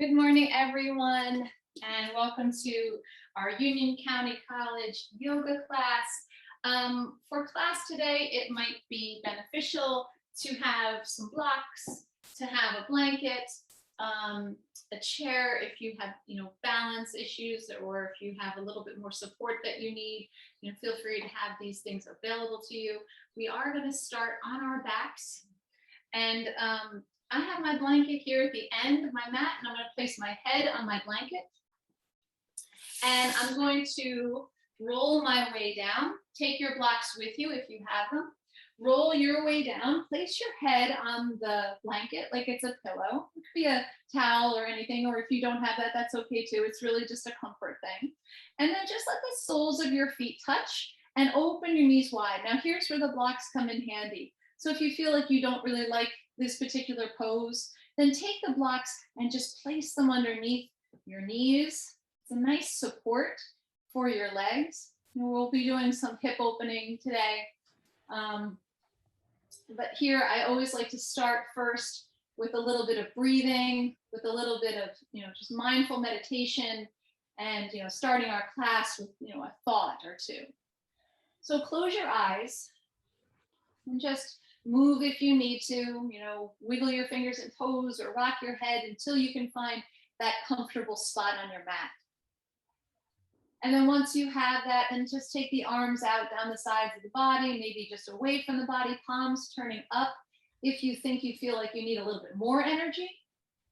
Good morning, everyone, and welcome to our Union County College yoga class. For class today, it might be beneficial to have some blocks, to have a blanket, a chair if you have, balance issues, or if you have a little bit more support that you need. Feel free to have these things available to you. We are going to start on our backs, and I have my blanket here at the end of my mat, and I'm going to place my head on my blanket. And I'm going to roll my way down. Take your blocks with you if you have them. Roll your way down. Place your head on the blanket like it's a pillow. It could be a towel or anything, or if you don't have that, that's okay too. It's really just a comfort thing. And then just let the soles of your feet touch and open your knees wide. Now here's where the blocks come in handy. So if you feel like you don't really like this particular pose, then take the blocks and just place them underneath your knees. It's a nice support for your legs. We'll be doing some hip opening today. But here I always like to start first with a little bit of breathing, with a little bit of, just mindful meditation, and, starting our class with, a thought or two. So close your eyes and just move if you need to, wiggle your fingers and toes or rock your head until you can find that comfortable spot on your mat. And then once you have that, then just take the arms out down the sides of the body, maybe just away from the body, palms turning up if you think you feel like you need a little bit more energy.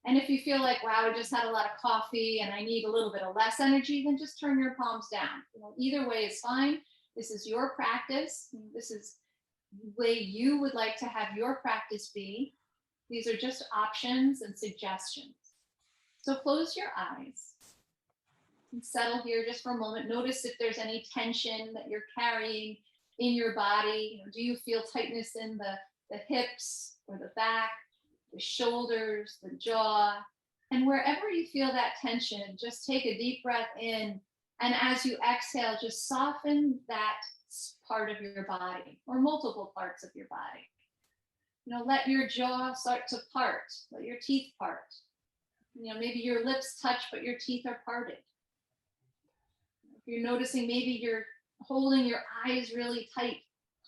And if you feel like, wow, I just had a lot of coffee and I need a little bit of less energy, then just turn your palms down. Either way is fine. This is your practice. This is the way you would like to have your practice be. These are just options and suggestions. So close your eyes and settle here just for a moment. Notice if there's any tension that you're carrying in your body. Do you feel tightness in the hips or the back, the shoulders, the jaw? And wherever you feel that tension, just take a deep breath in. And as you exhale, just soften that part of your body or multiple parts of your body. Let your jaw start to part, let your teeth part. Maybe your lips touch, but your teeth are parted. If you're noticing maybe you're holding your eyes really tight,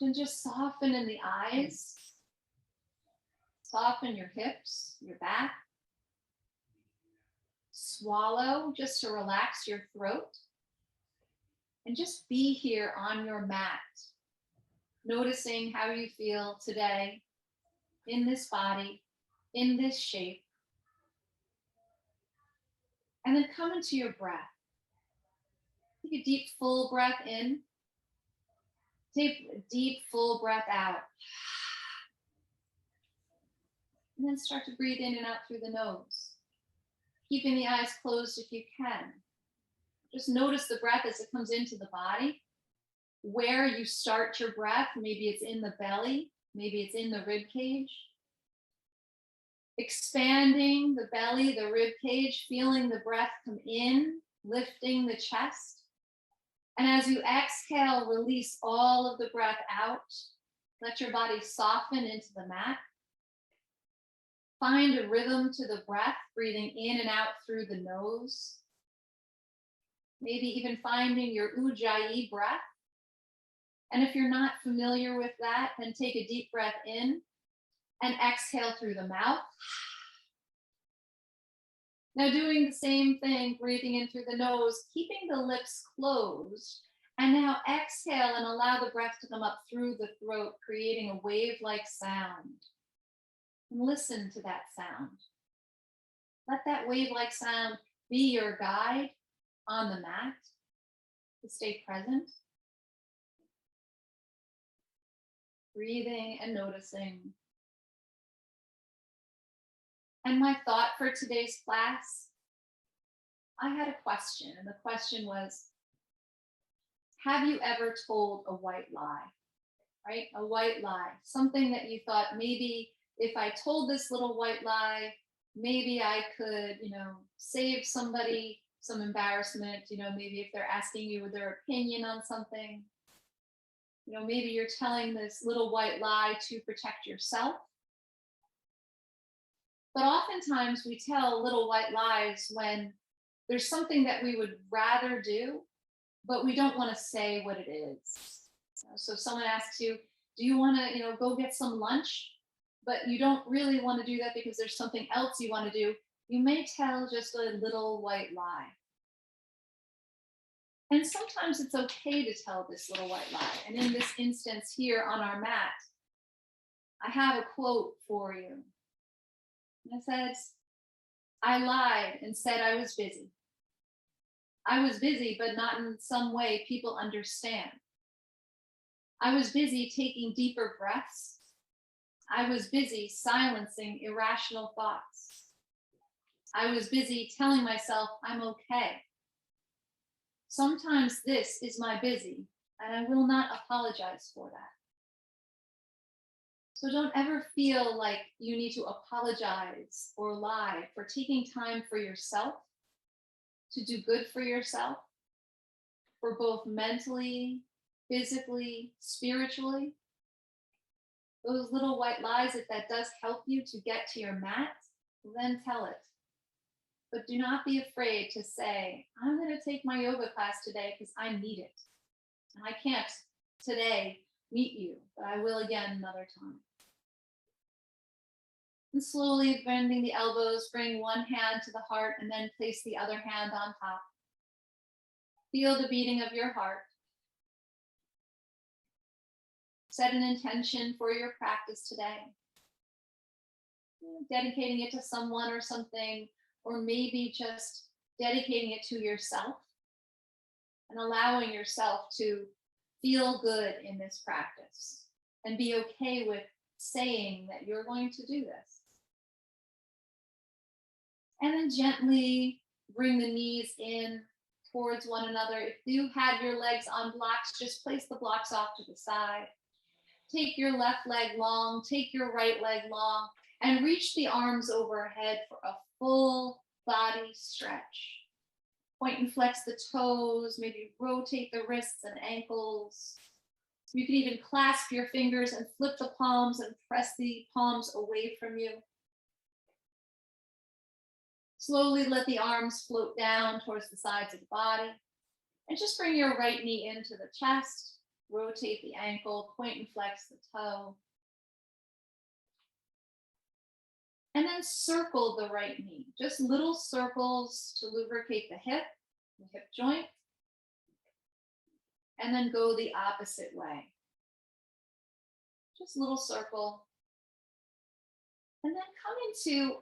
then just soften in the eyes. Soften your hips, your back. Swallow just to relax your throat. And just be here on your mat, noticing how you feel today in this body, in this shape. And then come into your breath. Take a deep, full breath in. Take a deep, full breath out. And then start to breathe in and out through the nose, keeping the eyes closed if you can. Just notice the breath as it comes into the body. Where you start your breath, maybe it's in the belly, maybe it's in the rib cage. Expanding the belly, the rib cage, feeling the breath come in, lifting the chest. And as you exhale, release all of the breath out. Let your body soften into the mat. Find a rhythm to the breath, breathing in and out through the nose. Maybe even finding your Ujjayi breath. And if you're not familiar with that, then take a deep breath in and exhale through the mouth. Now doing the same thing, breathing in through the nose, keeping the lips closed. And now exhale and allow the breath to come up through the throat, creating a wave-like sound. And listen to that sound. Let that wave-like sound be your guide on the mat to stay present. Breathing and noticing. And my thought for today's class, I had a question, and the question was, have you ever told a white lie, right? A white lie, something that you thought maybe if I told this little white lie, maybe I could, save somebody some embarrassment, maybe if they're asking you their opinion on something, maybe you're telling this little white lie to protect yourself. But oftentimes we tell little white lies when there's something that we would rather do, but we don't want to say what it is. So if someone asks you, do you want to, go get some lunch? But you don't really want to do that because there's something else you want to do. You may tell just a little white lie. And sometimes it's okay to tell this little white lie. And in this instance here on our mat, I have a quote for you. It says, I lied and said I was busy. I was busy, but not in some way people understand. I was busy taking deeper breaths. I was busy silencing irrational thoughts. I was busy telling myself I'm okay. Sometimes this is my busy, and I will not apologize for that. So don't ever feel like you need to apologize or lie for taking time for yourself, to do good for yourself, for both mentally, physically, spiritually. Those little white lies, if that does help you to get to your mat, then tell it. But do not be afraid to say, I'm going to take my yoga class today because I need it. And I can't today meet you, but I will again another time. And slowly bending the elbows, bring one hand to the heart and then place the other hand on top. Feel the beating of your heart. Set an intention for your practice today. Dedicating it to someone or something, or maybe just dedicating it to yourself and allowing yourself to feel good in this practice and be okay with saying that you're going to do this. And then gently bring the knees in towards one another. If you have your legs on blocks, just place the blocks off to the side. Take your left leg long, take your right leg long, and reach the arms overhead for a full body stretch. Point and flex the toes, maybe rotate the wrists and ankles. You can even clasp your fingers and flip the palms and press the palms away from you. Slowly let the arms float down towards the sides of the body. And just bring your right knee into the chest. Rotate the ankle, point and flex the toe. And then circle the right knee. Just little circles to lubricate the hip joint. And then go the opposite way. Just a little circle. And then come into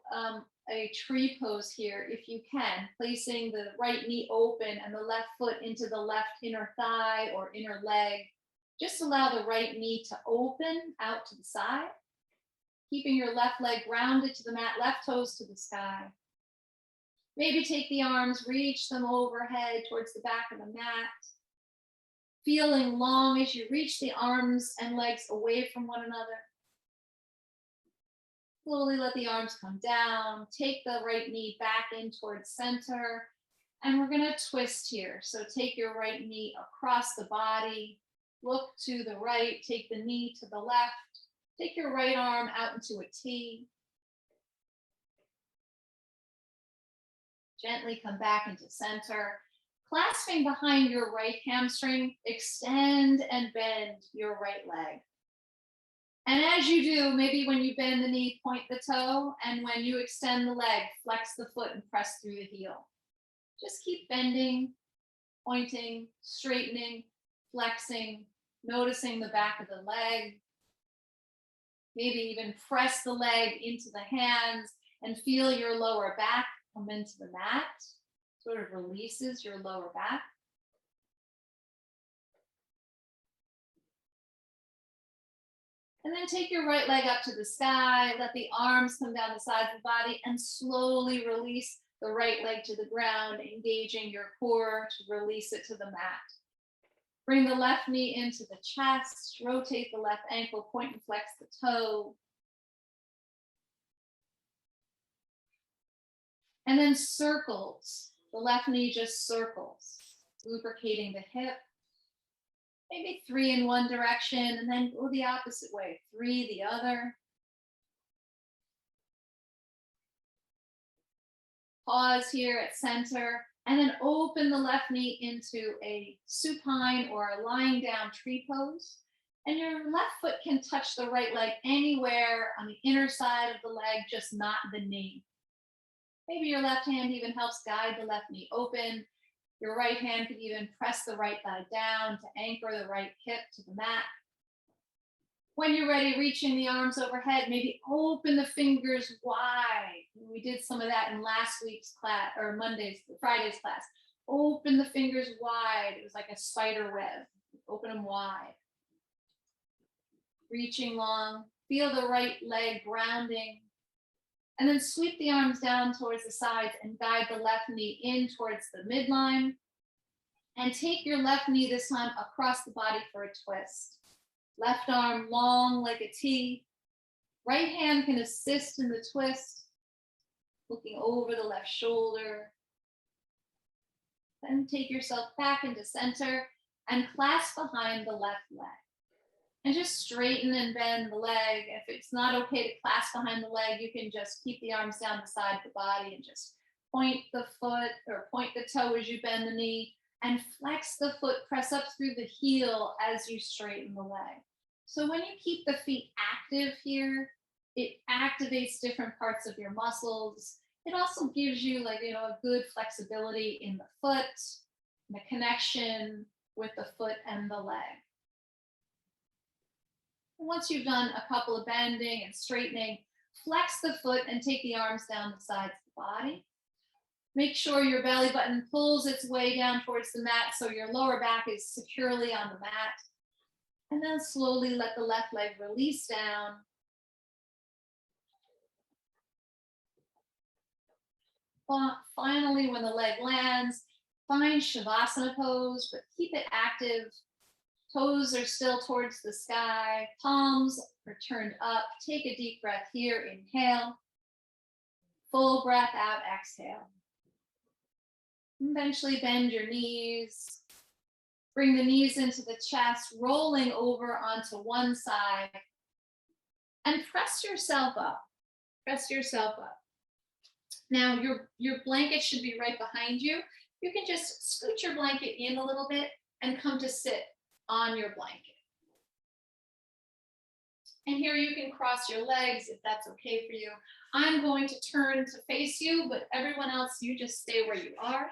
a tree pose here if you can, placing the right knee open and the left foot into the left inner thigh or inner leg. Just allow the right knee to open out to the side, keeping your left leg grounded to the mat, left toes to the sky. Maybe take the arms, reach them overhead towards the back of the mat, feeling long as you reach the arms and legs away from one another. Slowly let the arms come down, take the right knee back in towards center, and we're gonna twist here. So take your right knee across the body, look to the right, take the knee to the left, take your right arm out into a T. Gently come back into center. Clasping behind your right hamstring, extend and bend your right leg. And as you do, maybe when you bend the knee, point the toe, and when you extend the leg, flex the foot and press through the heel. Just keep bending, pointing, straightening, flexing, noticing the back of the leg. Maybe even press the leg into the hands and feel your lower back come into the mat. Sort of releases your lower back. And then take your right leg up to the sky, let the arms come down the sides of the body, and slowly release the right leg to the ground, engaging your core to release it to the mat. Bring the left knee into the chest, rotate the left ankle, point and flex the toe. And then circles. The left knee just circles, lubricating the hip. Maybe 3 in one direction and then go the opposite way. 3 the other. Pause here at center, and then open the left knee into a supine or a lying down tree pose. And your left foot can touch the right leg anywhere on the inner side of the leg, just not the knee. Maybe your left hand even helps guide the left knee open. Your right hand could even press the right thigh down to anchor the right hip to the mat. When you're ready, reaching the arms overhead, maybe open the fingers wide. We did some of that in last week's class, or Friday's class. Open the fingers wide. It was like a spider web. Open them wide. Reaching long, feel the right leg grounding. And then sweep the arms down towards the sides and guide the left knee in towards the midline. And take your left knee this time across the body for a twist. Left arm long like a T. Right hand can assist in the twist, looking over the left shoulder. Then take yourself back into center and clasp behind the left leg. And just straighten and bend the leg. If it's not okay to clasp behind the leg, you can just keep the arms down the side of the body and just point the foot or point the toe as you bend the knee and flex the foot, press up through the heel as you straighten the leg. So when you keep the feet active here, it activates different parts of your muscles. It also gives you a good flexibility in the foot, the connection with the foot and the leg. Once you've done a couple of bending and straightening, flex the foot and take the arms down the sides of the body. Make sure your belly button pulls its way down towards the mat so your lower back is securely on the mat. And then slowly let the left leg release down. Finally, when the leg lands, find Shavasana pose, but keep it active. Toes are still towards the sky, palms are turned up. Take a deep breath here, inhale. Full breath out, exhale. Eventually bend your knees. Bring the knees into the chest, rolling over onto one side. And press yourself up. Press yourself up. Now your blanket should be right behind you. You can just scoot your blanket in a little bit and come to sit on your blanket. And here you can cross your legs if that's okay for you. I'm going to turn to face you, but everyone else, you just stay where you are.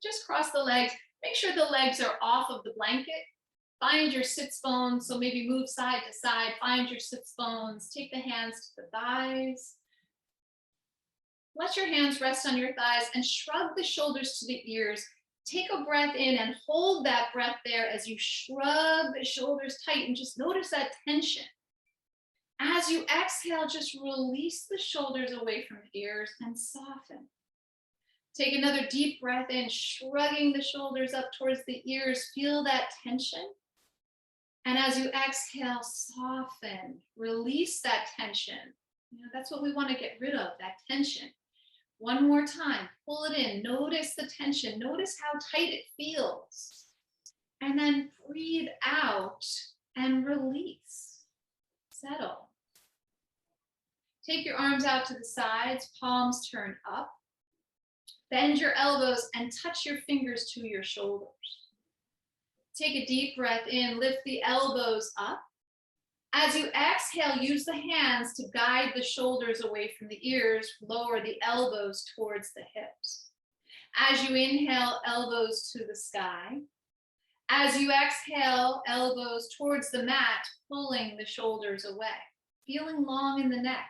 Just cross the legs. Make sure the legs are off of the blanket. Find your sits bones. So maybe move side to side. Find your sits bones. Take the hands to the thighs. Let your hands rest on your thighs and shrug the shoulders to the ears. Take a breath in and hold that breath there as you shrug the shoulders tight and just notice that tension. As you exhale, just release the shoulders away from the ears and soften. Take another deep breath in, shrugging the shoulders up towards the ears. Feel that tension. And as you exhale, soften, release that tension. That's what we want to get rid of, that tension. One more time, pull it in, notice the tension, notice how tight it feels. And then breathe out and release, settle. Take your arms out to the sides, palms turn up. Bend your elbows and touch your fingers to your shoulders. Take a deep breath in, lift the elbows up. As you exhale, use the hands to guide the shoulders away from the ears, lower the elbows towards the hips. As you inhale, elbows to the sky. As you exhale, elbows towards the mat, pulling the shoulders away. Feeling long in the neck.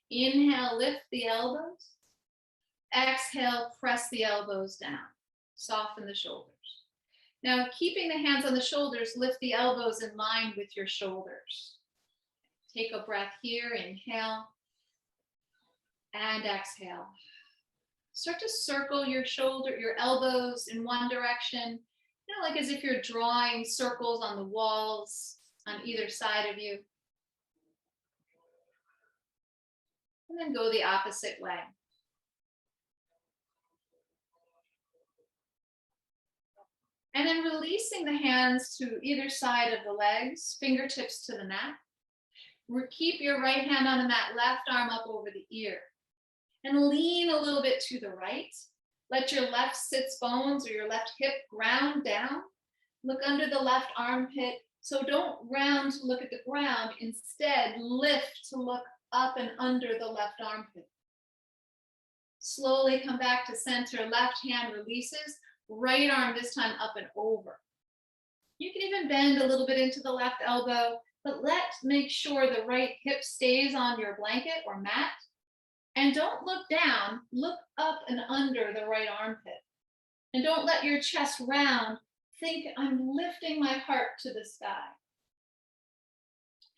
Inhale, lift the elbows. Exhale, press the elbows down. Soften the shoulders. Now, keeping the hands on the shoulders, lift the elbows in line with your shoulders. Take a breath here, inhale, and exhale. Start to circle your elbows in one direction, like as if you're drawing circles on the walls on either side of you. And then go the opposite way. And then releasing the hands to either side of the legs, fingertips to the mat. Keep your right hand on the mat, left arm up over the ear. And lean a little bit to the right. Let your left sits bones or your left hip ground down. Look under the left armpit. So don't round to look at the ground. Instead, lift to look up and under the left armpit. Slowly come back to center. Left hand releases. Right arm this time up and over. You can even bend a little bit into the left elbow, but let's make sure the right hip stays on your blanket or mat. And don't look down, look up and under the right armpit. And don't let your chest round. Think, I'm lifting my heart to the sky.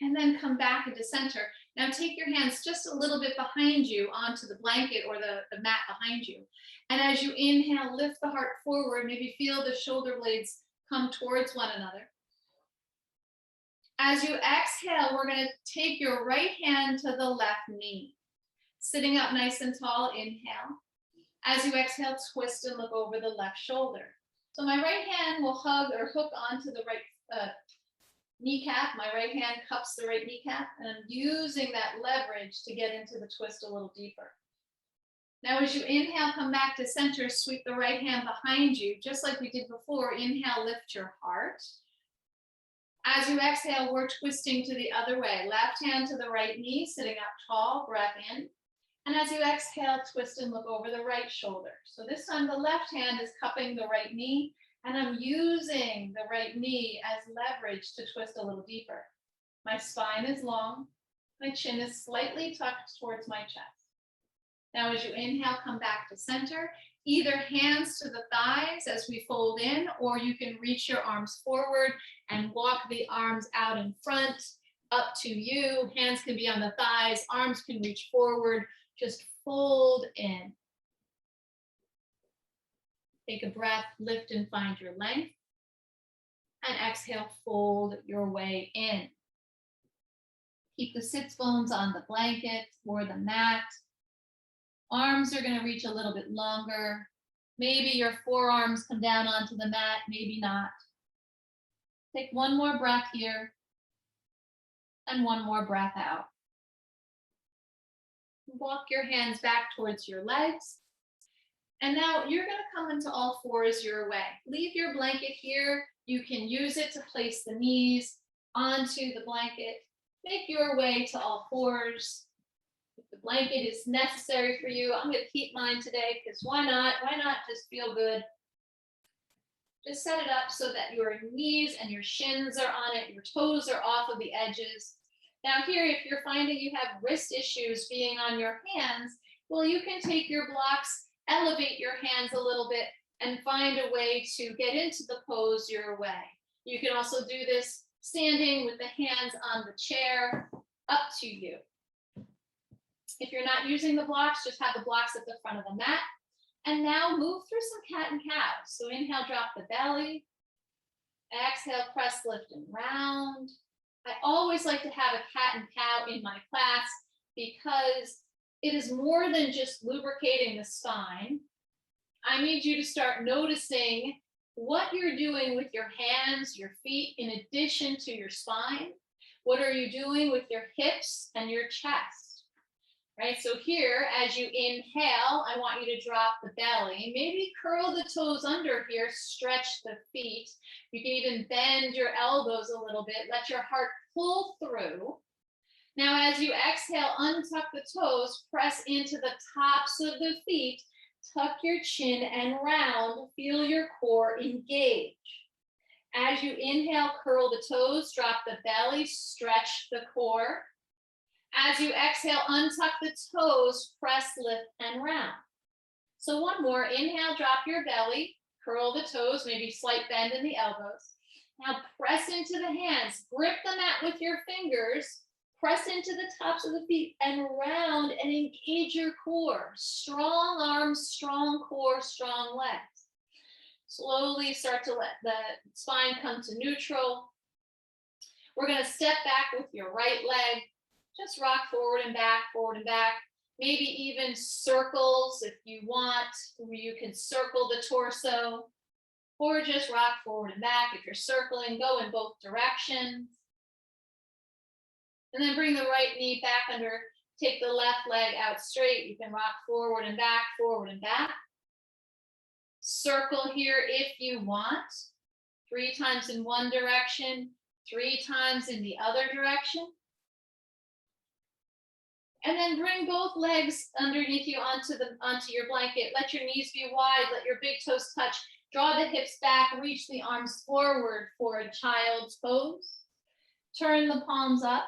And then come back into center. Now take your hands just a little bit behind you onto the blanket or the mat behind you. And as you inhale, lift the heart forward. Maybe feel the shoulder blades come towards one another. As you exhale, we're going to take your right hand to the left knee. Sitting up nice and tall, inhale. As you exhale, twist and look over the left shoulder. So my right hand will hug or hook onto the right kneecap. My right hand cups the right kneecap, and I'm using that leverage to get into the twist a little deeper. Now, as you inhale, come back to center, sweep the right hand behind you, just like we did before. Inhale, lift your heart. As you exhale, we're twisting to the other way. Left hand to the right knee, sitting up tall, breath in. And as you exhale, twist and look over the right shoulder. So this time the left hand is cupping the right knee, and I'm using the right knee as leverage to twist a little deeper. My spine is long. My chin is slightly tucked towards my chest. Now, as you inhale, come back to center. Either hands to the thighs as we fold in, or you can reach your arms forward and walk the arms out in front, up to you. Hands can be on the thighs, arms can reach forward. Just fold in. Take a breath, lift and find your length. And exhale, fold your way in. Keep the sits bones on the blanket or the mat. Arms are going to reach a little bit longer. Maybe your forearms come down onto the mat, maybe not. Take one more breath here and one more breath out. Walk your hands back towards your legs. And now you're going to come into all fours your way. Leave your blanket here. You can use it to place the knees onto the blanket. Make your way to all fours. If the blanket is necessary for you, I'm going to keep mine today because why not? Why not just feel good? Just set it up so that your knees and your shins are on it. Your toes are off of the edges. Now here, if you're finding you have wrist issues being on your hands, well, you can take your blocks, elevate your hands a little bit, and find a way to get into the pose your way. You can also do this standing with the hands on the chair, up to you. If you're not using the blocks, just have the blocks at the front of the mat. And now move through some cat and cow. So inhale, drop the belly. Exhale, press, lift, and round. I always like to have a cat and cow in my class because it is more than just lubricating the spine. I need you to start noticing what you're doing with your hands, your feet, in addition to your spine. What are you doing with your hips and your chest? Right, so here, as you inhale, I want you to drop the belly. Maybe curl the toes under here, stretch the feet. You can even bend your elbows a little bit. Let your heart pull through. Now, as you exhale, untuck the toes, press into the tops of the feet, tuck your chin and round. Feel your core engage. As you inhale, curl the toes, drop the belly, stretch the core. As you exhale, untuck the toes, press, lift, and round. So one more, inhale, drop your belly, curl the toes, maybe slight bend in the elbows. Now press into the hands, grip the mat with your fingers, press into the tops of the feet and round and engage your core. Strong arms, strong core, strong legs. Slowly start to let the spine come to neutral. We're going to step back with your right leg. Just rock forward and back, maybe even circles if you want. You can circle the torso, or just rock forward and back. If you're circling, go in both directions. And then bring the right knee back under Take the left leg out straight. You can rock forward and back, forward and back. Circle here if you want. 3 times in one direction, 3 times in the other direction. And then bring both legs underneath you onto your blanket. Let your knees be wide, let your big toes touch. Draw the hips back, reach the arms forward for a child's pose. Turn the palms up,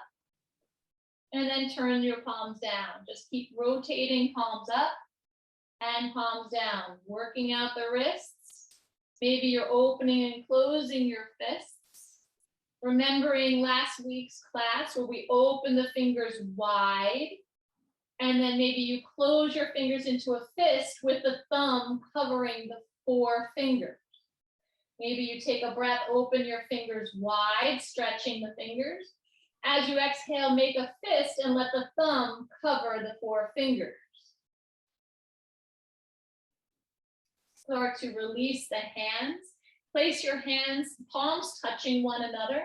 and then turn your palms down. Just keep rotating palms up and palms down, working out the wrists. Maybe you're opening and closing your fists. Remembering last week's class where we opened the fingers wide, and then maybe you close your fingers into a fist with the thumb covering the 4 fingers. Maybe you take a breath, open your fingers wide, stretching the fingers. As you exhale, make a fist and let the thumb cover the 4 fingers. Start to release the hands. Place your hands, palms touching one another.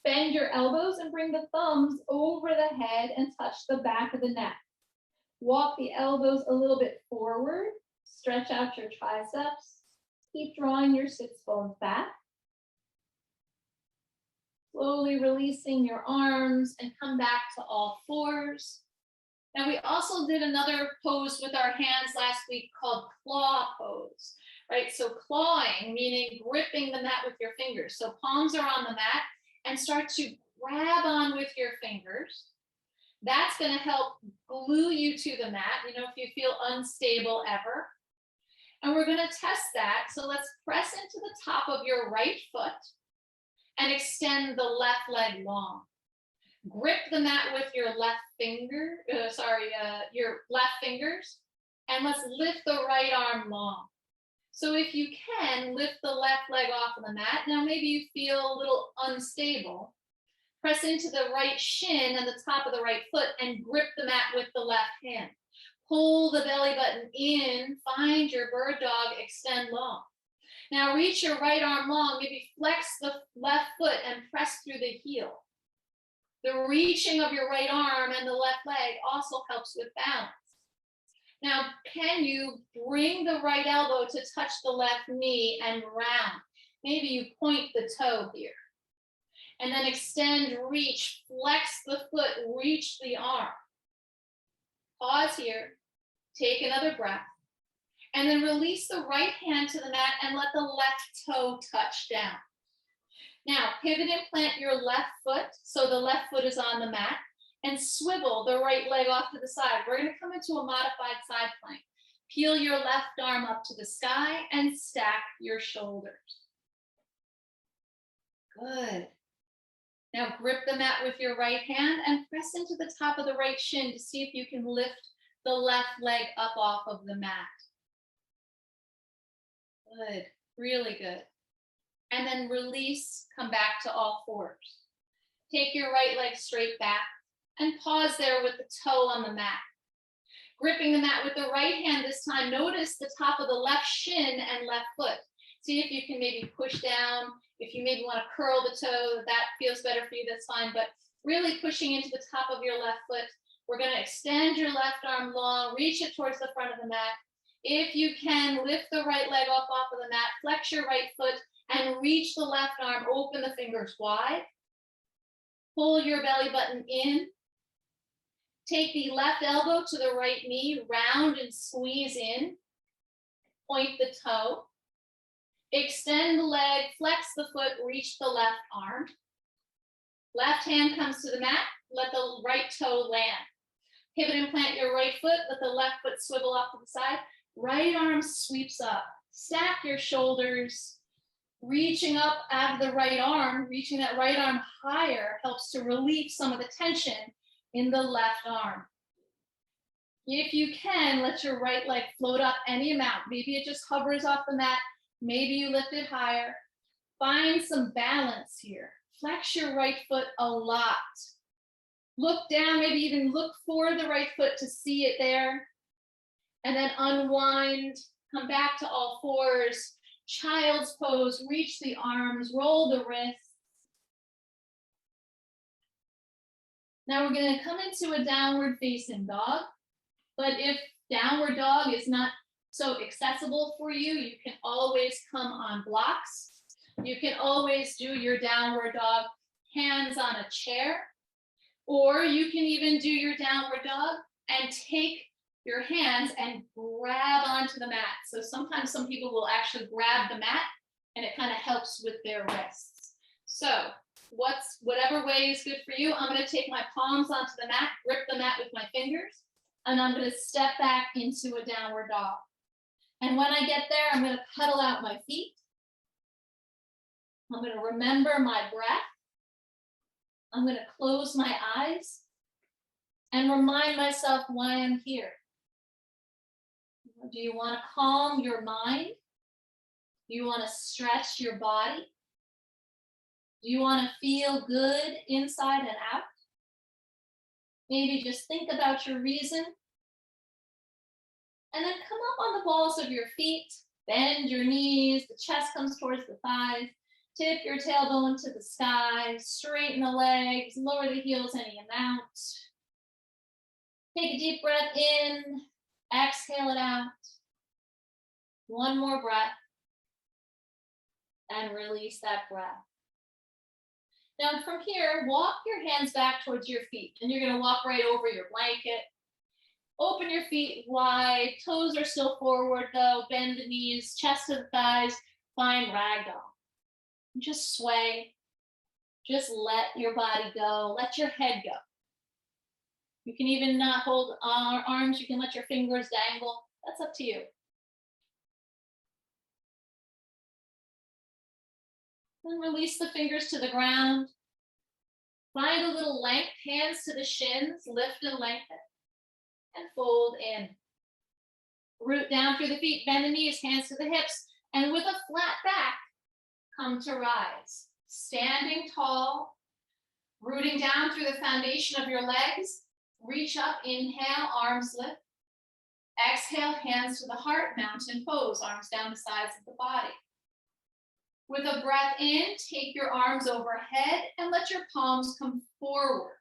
Bend your elbows and bring the thumbs over the head and touch the back of the neck. Walk the elbows a little bit forward. Stretch out your triceps. Keep drawing your sits bones back. Slowly releasing your arms and come back to all 4s. Now we also did another pose with our hands last week called claw pose, right? So clawing, meaning gripping the mat with your fingers. So palms are on the mat and start to grab on with your fingers. That's going to help glue you to the mat, if you feel unstable ever. And we're going to test that. So let's press into the top of your right foot and extend the left leg long. Grip the mat with your your left fingers, and let's lift the right arm long. So if you can, lift the left leg off of the mat. Now maybe you feel a little unstable. Press into the right shin and the top of the right foot and grip the mat with the left hand. Pull the belly button in, find your bird dog, extend long. Now reach your right arm long, maybe flex the left foot and press through the heel. The reaching of your right arm and the left leg also helps with balance. Now, can you bring the right elbow to touch the left knee and round? Maybe you point the toe here. And then extend, reach, flex the foot, reach the arm. Pause here, take another breath, and then release the right hand to the mat and let the left toe touch down. Now, pivot and plant your left foot, so the left foot is on the mat, and swivel the right leg off to the side. We're going to come into a modified side plank. Peel your left arm up to the sky and stack your shoulders. Good. Now grip the mat with your right hand and press into the top of the right shin to see if you can lift the left leg up off of the mat. Good, really good. And then release, come back to all 4s. Take your right leg straight back and pause there with the toe on the mat. Gripping the mat with the right hand this time, notice the top of the left shin and left foot. See if you can maybe push down. If you maybe want to curl the toe, that feels better for you, that's fine. But really pushing into the top of your left foot. We're going to extend your left arm long, reach it towards the front of the mat. If you can, lift the right leg off of the mat, flex your right foot, and reach the left arm, open the fingers wide. Pull your belly button in. Take the left elbow to the right knee, round and squeeze in. Point the toe. Extend the leg, flex the foot, reach the left arm. Left hand comes to the mat, let the right toe land. Pivot and plant your right foot, let the left foot swivel off to the side. Right arm sweeps up. Stack your shoulders. Reaching up out of the right arm, reaching that right arm higher helps to relieve some of the tension in the left arm. If you can, let your right leg float up any amount. Maybe it just hovers off the mat. Maybe you lift it higher. Find some balance here. Flex your right foot a lot. Look down, maybe even look for the right foot to see it there. And then unwind, come back to all 4s. Child's pose, reach the arms, roll the wrists. Now we're going to come into a downward facing dog, but if downward dog is not so accessible for you, you can always come on blocks. You can always do your downward dog hands on a chair, or you can even do your downward dog and take your hands and grab onto the mat. So sometimes some people will actually grab the mat and it kind of helps with their wrists. So whatever way is good for you, I'm going to take my palms onto the mat, grip the mat with my fingers, and I'm going to step back into a downward dog. And when I get there, I'm going to pedal out my feet. I'm going to remember my breath. I'm going to close my eyes and remind myself why I'm here. Do you want to calm your mind? Do you want to stretch your body? Do you want to feel good inside and out? Maybe just think about your reason. And then come up on the balls of your feet, bend your knees, the chest comes towards the thighs, tip your tailbone to the sky, straighten the legs, lower the heels any amount. Take a deep breath in, exhale it out. One more breath, and release that breath. Now from here, walk your hands back towards your feet, and you're going to walk right over your blanket. Open your feet wide, toes are still forward though, bend the knees, chest to the thighs, find ragdoll. Just sway, just let your body go, let your head go. You can even not hold arms, you can let your fingers dangle, that's up to you. Then release the fingers to the ground. Find a little length, hands to the shins, lift and lengthen, and fold in. Root down through the feet, bend the knees, hands to the hips, and with a flat back, come to rise. Standing tall, rooting down through the foundation of your legs, reach up, inhale, arms lift. Exhale, hands to the heart, mountain pose, arms down the sides of the body. With a breath in, take your arms overhead and let your palms come forward.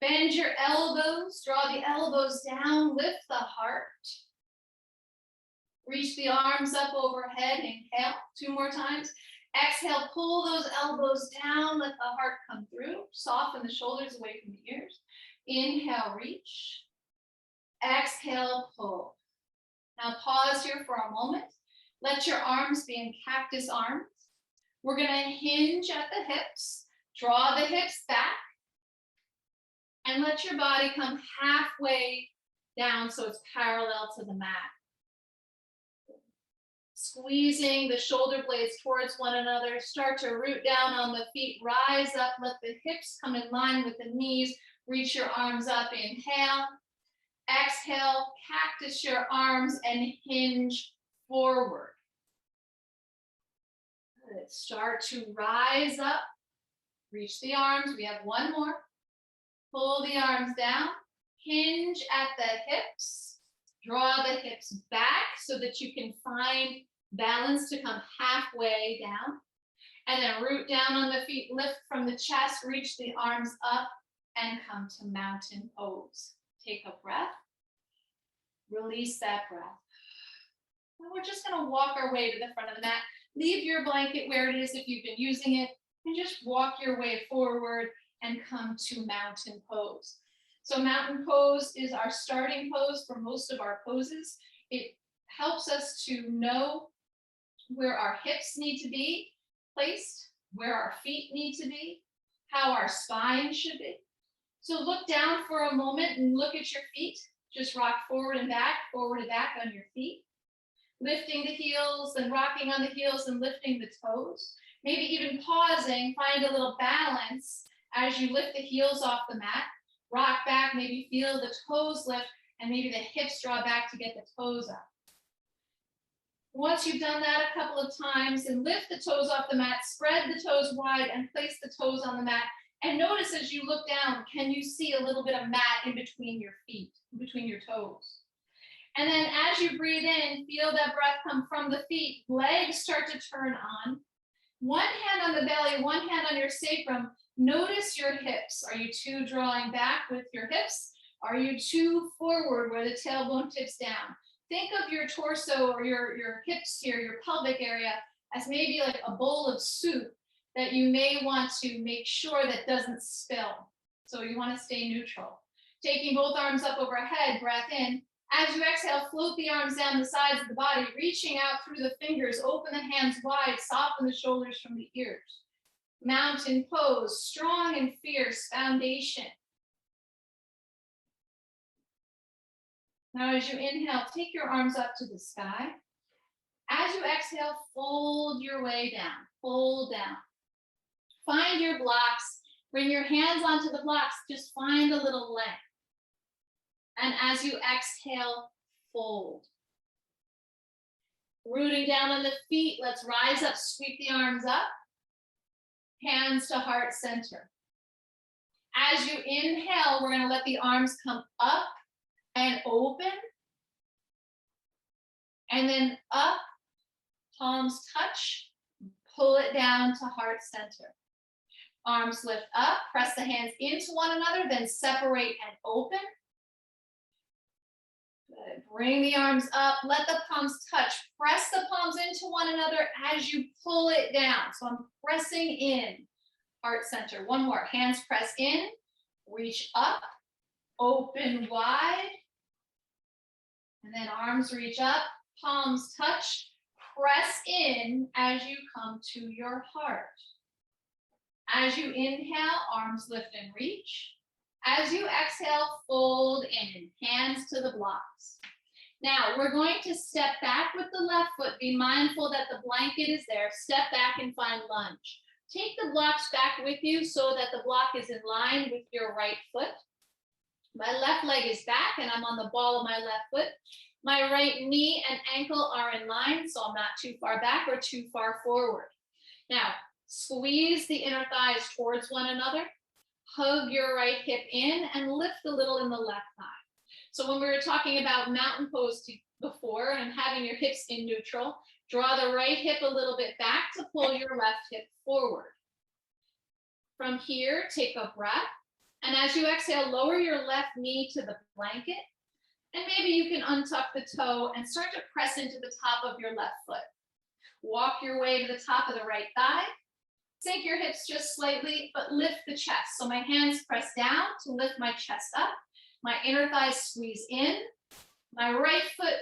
Bend your elbows, draw the elbows down, lift the heart. Reach the arms up overhead, inhale, 2 more times. Exhale, pull those elbows down, let the heart come through. Soften the shoulders away from the ears. Inhale, reach. Exhale, pull. Now pause here for a moment. Let your arms be in cactus arms. We're going to hinge at the hips. Draw the hips back. And let your body come halfway down so it's parallel to the mat. Squeezing the shoulder blades towards one another. Start to root down on the feet. Rise up. Let the hips come in line with the knees. Reach your arms up. Inhale. Exhale. Cactus your arms and hinge forward. Good. Start to rise up. Reach the arms. We have 1 more. Pull the arms down. Hinge at the hips. Draw the hips back so that you can find balance to come halfway down. And then root down on the feet. Lift from the chest. Reach the arms up and come to mountain pose. Take a breath. Release that breath. And we're just going to walk our way to the front of the mat. Leave your blanket where it is if you've been using it, and just walk your way forward and come to mountain pose. So mountain pose is our starting pose for most of our poses. It helps us to know where our hips need to be placed, where our feet need to be, how our spine should be. So look down for a moment and look at your feet. Just rock forward and back on your feet. Lifting the heels and rocking on the heels and lifting the toes. Maybe even pausing, find a little balance as you lift the heels off the mat. Rock back, maybe feel the toes lift, and maybe the hips draw back to get the toes up. Once you've done that a couple of times, and lift the toes off the mat, spread the toes wide and place the toes on the mat. And notice as you look down, can you see a little bit of mat in between your feet, in between your toes? And then as you breathe in, feel that breath come from the feet. Legs start to turn on. 1 hand on the belly, 1 hand on your sacrum. Notice your hips. Are you too drawing back with your hips? Are you too forward where the tailbone tips down? Think of your torso or your hips here, your pelvic area, as maybe like a bowl of soup that you may want to make sure that doesn't spill. So you want to stay neutral. Taking both arms up overhead, breath in. As you exhale, float the arms down the sides of the body, reaching out through the fingers, open the hands wide, soften the shoulders from the ears. Mountain pose, strong and fierce foundation. Now, as you inhale, take your arms up to the sky. As you exhale, fold your way down, fold down. Find your blocks, bring your hands onto the blocks, just find a little length. And as you exhale, fold. Rooting down on the feet, let's rise up, sweep the arms up. Hands to heart center. As you inhale, we're going to let the arms come up and open. And then up, palms touch, pull it down to heart center. Arms lift up, press the hands into one another, then separate and open. Good. Bring the arms up, let the palms touch. Press the palms into one another as you pull it down. So I'm pressing in, heart center. One more, hands press in, reach up, open wide. And then arms reach up, palms touch, press in as you come to your heart. As you inhale, arms lift and reach. As you exhale, fold in, hands to the blocks. Now, we're going to step back with the left foot. Be mindful that the blanket is there. Step back and find lunge. Take the blocks back with you so that the block is in line with your right foot. My left leg is back and I'm on the ball of my left foot. My right knee and ankle are in line, so I'm not too far back or too far forward. Now, squeeze the inner thighs towards one another. Hug your right hip in and lift a little in the left thigh. So when we were talking about mountain pose before and having your hips in neutral, draw the right hip a little bit back to pull your left hip forward. From here, take a breath. And as you exhale, lower your left knee to the blanket. And maybe you can untuck the toe and start to press into the top of your left foot. Walk your way to the top of the right thigh. Sink your hips just slightly, but lift the chest. So my hands press down to lift my chest up. My inner thighs squeeze in. My right foot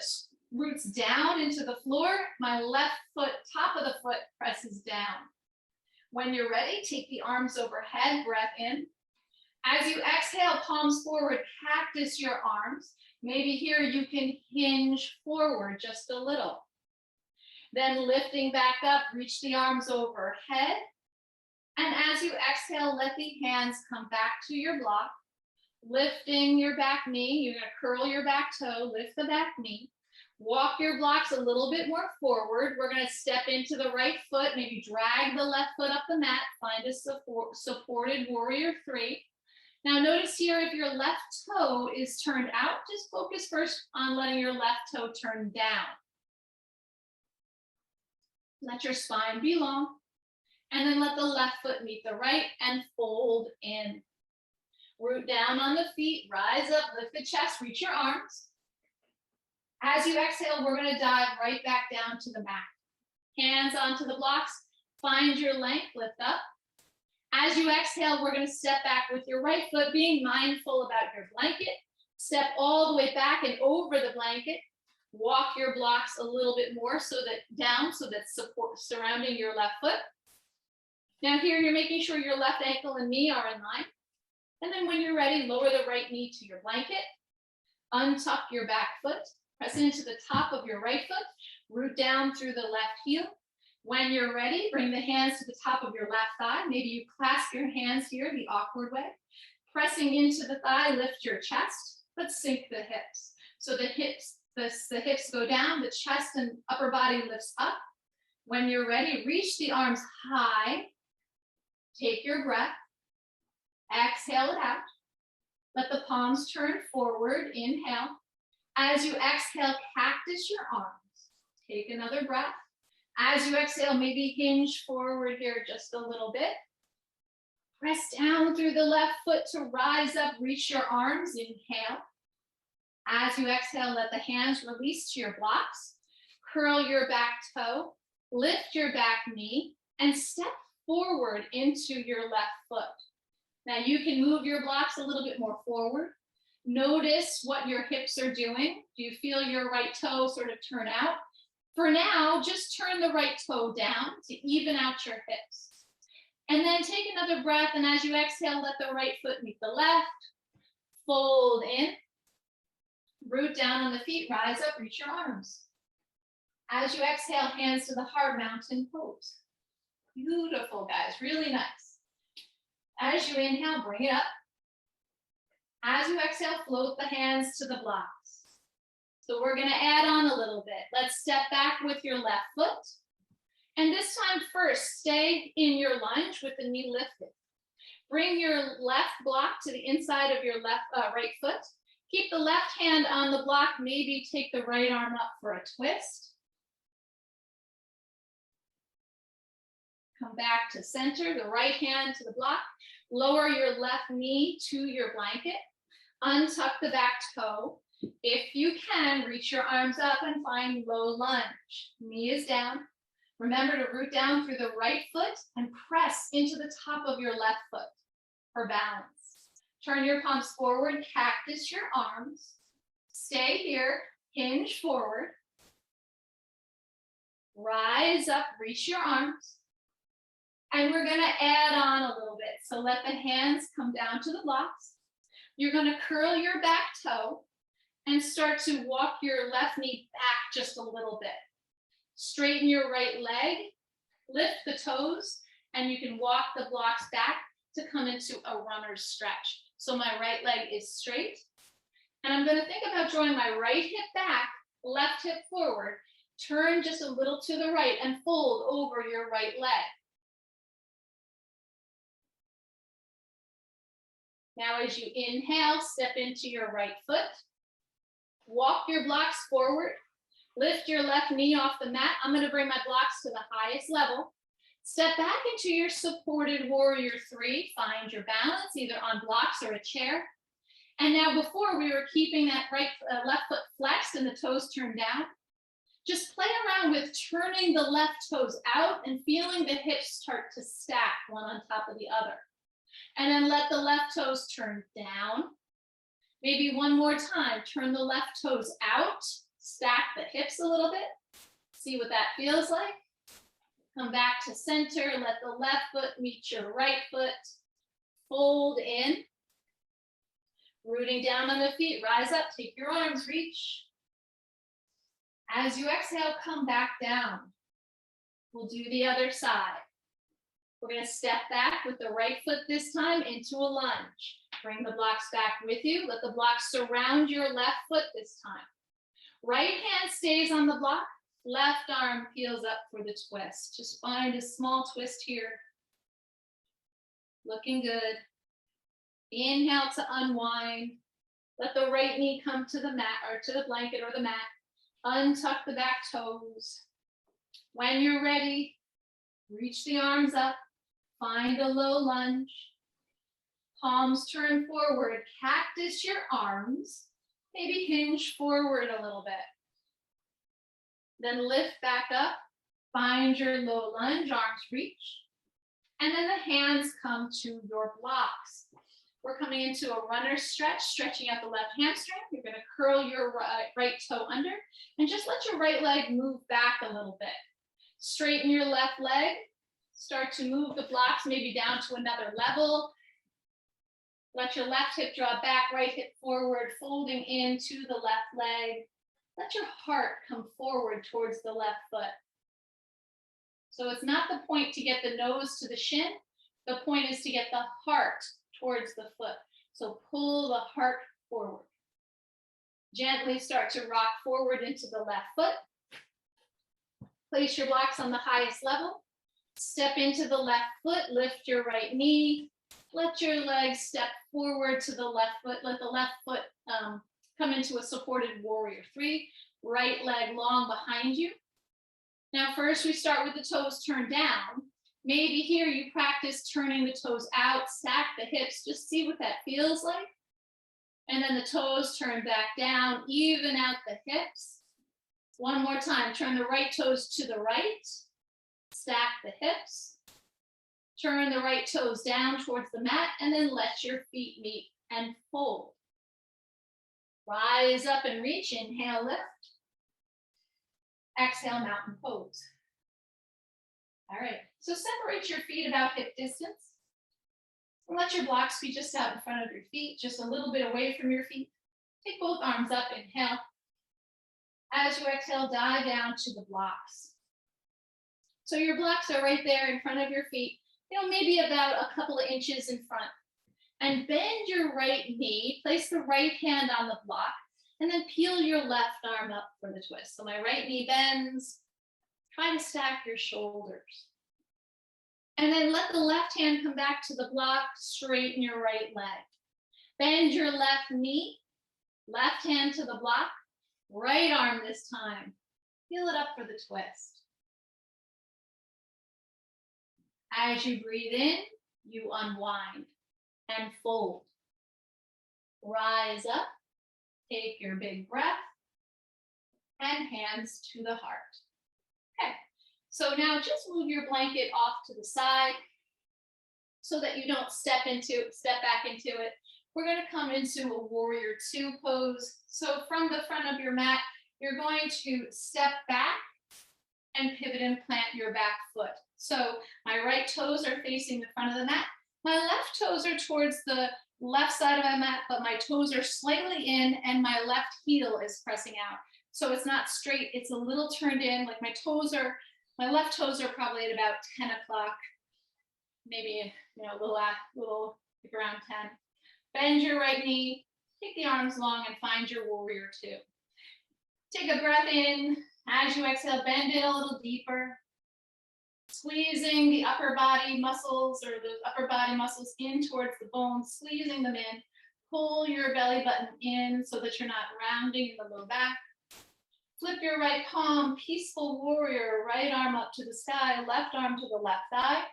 roots down into the floor. My left foot, top of the foot, presses down. When you're ready, take the arms overhead, breath in. As you exhale, palms forward, cactus your arms. Maybe here you can hinge forward just a little. Then lifting back up, reach the arms overhead. And as you exhale, let the hands come back to your block. Lifting your back knee, you're going to curl your back toe, lift the back knee. Walk your blocks a little bit more forward. We're going to step into the right foot, maybe drag the left foot up the mat, find a supported warrior three. Now notice here, if your left toe is turned out, just focus first on letting your left toe turn down. Let your spine be long, and then let the left foot meet the right and fold in. Root down on the feet, rise up, lift the chest, reach your arms. As you exhale, we're going to dive right back down to the mat. Hands onto the blocks, find your length, lift up. As you exhale, we're going to step back with your right foot, being mindful about your blanket. Step all the way back and over the blanket. Walk your blocks a little bit more so that support surrounding your left foot. Now here, you're making sure your left ankle and knee are in line. And then when you're ready, lower the right knee to your blanket. Untuck your back foot. Press into the top of your right foot. Root down through the left heel. When you're ready, bring the hands to the top of your left thigh. Maybe you clasp your hands here the awkward way. Pressing into the thigh, lift your chest, but sink the hips. So the hips go down, the chest and upper body lifts up. When you're ready, reach the arms high. Take your breath. Exhale it out. Let the palms turn forward. Inhale. As you exhale, cactus your arms. Take another breath. As you exhale, maybe hinge forward here just a little bit. Press down through the left foot to rise up, reach your arms, inhale. As you exhale, let the hands release to your blocks. Curl your back toe, lift your back knee, and step forward into your left foot. Now you can move your blocks a little bit more forward. Notice what your hips are doing. Do you feel your right toe sort of turn out? For now, just turn the right toe down to even out your hips. And then take another breath, and as you exhale, let the right foot meet the left. Fold in. Root down on the feet, rise up, reach your arms. As you exhale, hands to the heart, mountain pose. Beautiful, guys, really nice. As you inhale, bring it up. As you exhale, float the hands to the blocks. So we're gonna add on a little bit. Let's step back with your left foot. And this time first, stay in your lunge with the knee lifted. Bring your left block to the inside of your right foot. Keep the left hand on the block, maybe take the right arm up for a twist. Come back to center, the right hand to the block. Lower your left knee to your blanket. Untuck the back toe. If you can, reach your arms up and find low lunge. Knee is down. Remember to root down through the right foot and press into the top of your left foot for balance. Turn your palms forward, cactus your arms. Stay here, hinge forward. Rise up, reach your arms. And we're gonna add on a little bit. So let the hands come down to the blocks. You're gonna curl your back toe and start to walk your left knee back just a little bit. Straighten your right leg, lift the toes, and you can walk the blocks back to come into a runner's stretch. So my right leg is straight. And I'm gonna think about drawing my right hip back, left hip forward, turn just a little to the right and fold over your right leg. Now as you inhale, step into your right foot. Walk your blocks forward. Lift your left knee off the mat. I'm gonna bring my blocks to the highest level. Step back into your supported warrior three. Find your balance, either on blocks or a chair. And now before we were keeping that left foot flexed and the toes turned down. Just play around with turning the left toes out and feeling the hips start to stack one on top of the other. And then let the left toes turn down. Maybe one more time, turn the left toes out, stack the hips a little bit. See what that feels like. Come back to center, let the left foot meet your right foot. Fold in. Rooting down on the feet, rise up, take your arms, reach. As you exhale, come back down. We'll do the other side. We're gonna step back with the right foot this time into a lunge. Bring the blocks back with you. Let the blocks surround your left foot this time. Right hand stays on the block. Left arm peels up for the twist. Just find a small twist here. Looking good. Inhale to unwind. Let the right knee come to the mat or to the blanket or the mat. Untuck the back toes. When you're ready, reach the arms up. Find a low lunge. Palms turn forward. Cactus your arms. Maybe hinge forward a little bit. Then lift back up. Find your low lunge, arms reach. And then the hands come to your blocks. We're coming into a runner stretch, stretching out the left hamstring. You're gonna curl your right toe under and just let your right leg move back a little bit. Straighten your left leg. Start to move the blocks maybe down to another level. Let your left hip draw back, right hip forward, folding into the left leg. Let your heart come forward towards the left foot. So it's not the point to get the nose to the shin. The point is to get the heart towards the foot. So pull the heart forward. Gently start to rock forward into the left foot. Place your blocks on the highest level. Step into the left foot, lift your right knee. Let your legs step forward to the left foot. Let the left foot come into a supported warrior three. Right leg long behind you. Now first we start with the toes turned down. Maybe here you practice turning the toes out, stack the hips, just see what that feels like. And then the toes turn back down, even out the hips. One more time, turn the right toes to the right, stack the hips, turn the right toes down towards the mat, and then let your feet meet and fold. Rise up and reach, inhale, lift. Exhale, mountain pose. All right, so separate your feet about hip distance. And let your blocks be just out in front of your feet, just a little bit away from your feet. Take both arms up, inhale. As you exhale, dive down to the blocks. So your blocks are right there in front of your feet, maybe about a couple of inches in front. And bend your right knee, place the right hand on the block, and then peel your left arm up for the twist. So my right knee bends. Try to stack your shoulders. And then let the left hand come back to the block, straighten your right leg. Bend your left knee, left hand to the block, right arm this time. Peel it up for the twist. As you breathe in, you unwind and fold. Rise up, take your big breath, and hands to the heart. Okay, so now just move your blanket off to the side so that you don't step back into it. We're going to come into a warrior two pose. So from the front of your mat, you're going to step back and pivot and plant your back foot. So my right toes are facing the front of the mat. My left toes are towards the left side of my mat, but my toes are slightly in and my left heel is pressing out. So it's not straight, it's a little turned in, like my left toes are probably at about 10 o'clock, maybe, a little like around 10. Bend your right knee, take the arms long and find your warrior two. Take a breath in. As you exhale, bend it a little deeper. Squeezing the upper body muscles or those upper body muscles in towards the bones, squeezing them in. Pull your belly button in so that you're not rounding in the low back. Flip your right palm, peaceful warrior, right arm up to the sky, left arm to the left thigh.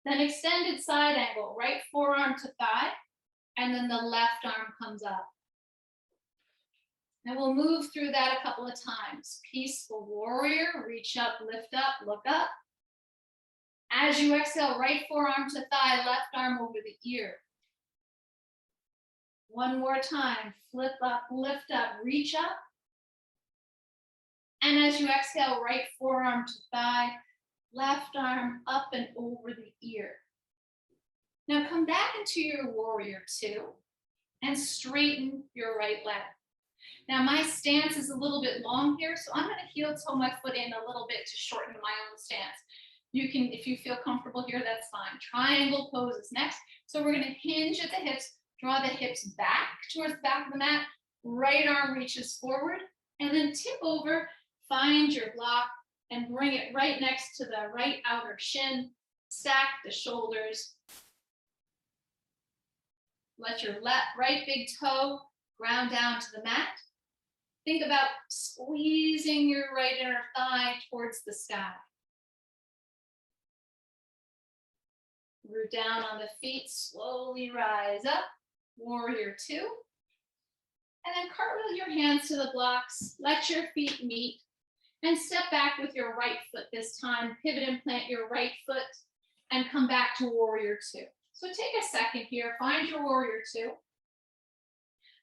Then extended side angle, right forearm to thigh, and then the left arm comes up. And we'll move through that a couple of times. Peaceful warrior, reach up, lift up, look up. As you exhale, right forearm to thigh, left arm over the ear. One more time, flip up, lift up, reach up. And as you exhale, right forearm to thigh, left arm up and over the ear. Now come back into your warrior two and straighten your right leg. Now my stance is a little bit long here, so I'm going to heel toe my foot in a little bit to shorten my own stance. You can, if you feel comfortable here, that's fine. Triangle pose is next. So we're going to hinge at the hips, draw the hips back towards the back of the mat, right arm reaches forward, and then tip over, find your block, and bring it right next to the right outer shin. Stack the shoulders. Let your right big toe ground down to the mat. Think about squeezing your right inner thigh towards the sky. Root down on the feet, slowly rise up, warrior two. And then cartwheel your hands to the blocks, let your feet meet, and step back with your right foot this time. Pivot and plant your right foot and come back to warrior two. So take a second here, find your warrior two.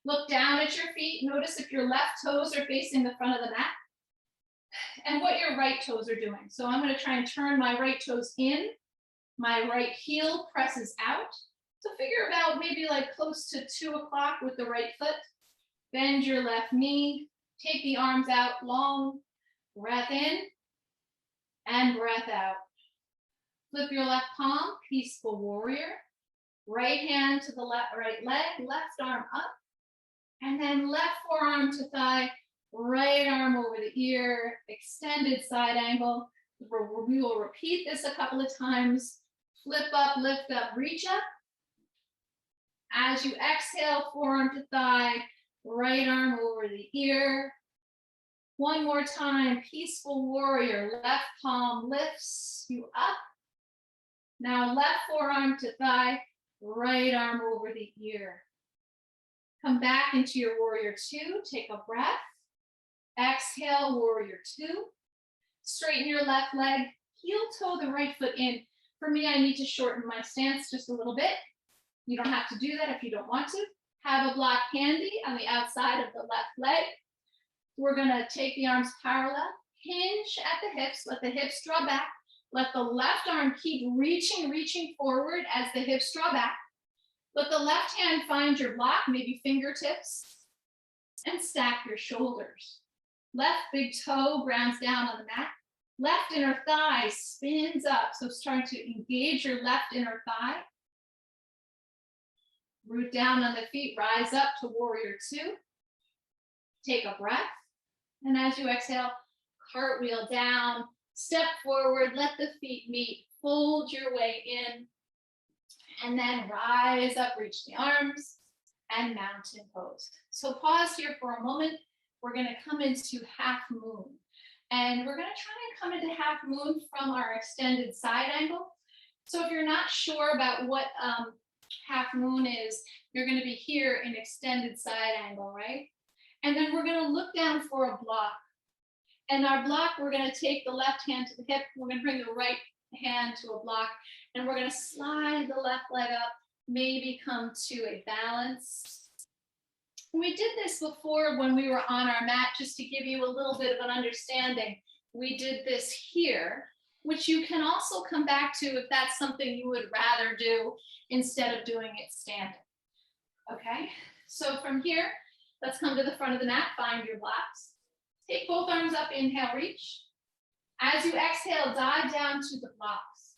Look down at your feet. Notice if your left toes are facing the front of the mat and what your right toes are doing. So I'm going to try and turn my right toes in. My right heel presses out. So figure about maybe like close to 2 o'clock with the right foot. Bend your left knee. Take the arms out long. Breath in and breath out. Flip your left palm, peaceful warrior. Right hand to the right leg, left arm up. And then left forearm to thigh, right arm over the ear, extended side angle. We will repeat this a couple of times. Flip up, lift up, reach up. As you exhale, forearm to thigh, right arm over the ear. One more time, peaceful warrior. Left palm lifts you up. Now left forearm to thigh, right arm over the ear. Come back into your warrior two. Take a breath. Exhale, warrior two. Straighten your left leg. Heel toe the right foot in. For me, I need to shorten my stance just a little bit. You don't have to do that if you don't want to. Have a block handy on the outside of the left leg. We're gonna take the arms parallel, hinge at the hips, let the hips draw back. Let the left arm keep reaching forward as the hips draw back. Let the left hand find your block, maybe fingertips, and stack your shoulders. Left big toe grounds down on the mat. Left inner thigh spins up, so starting to engage your left inner thigh. Root down on the feet, rise up to warrior two. Take a breath. And as you exhale, cartwheel down, step forward, let the feet meet, fold your way in, and then rise up, reach the arms, and mountain pose. So pause here for a moment. We're gonna come into half moon. And we're gonna try and come into half moon from our extended side angle. So if you're not sure about what half moon is, you're gonna be here in extended side angle, right? And then we're gonna look down for a block. And our block, we're gonna take the left hand to the hip, we're gonna bring the right hand to a block, and we're gonna slide the left leg up, maybe come to a balance. We did this before when we were on our mat, just to give you a little bit of an understanding. We did this here, which you can also come back to if that's something you would rather do instead of doing it standing. Okay, so from here, let's come to the front of the mat, find your blocks. Take both arms up, inhale, reach. As you exhale, dive down to the blocks.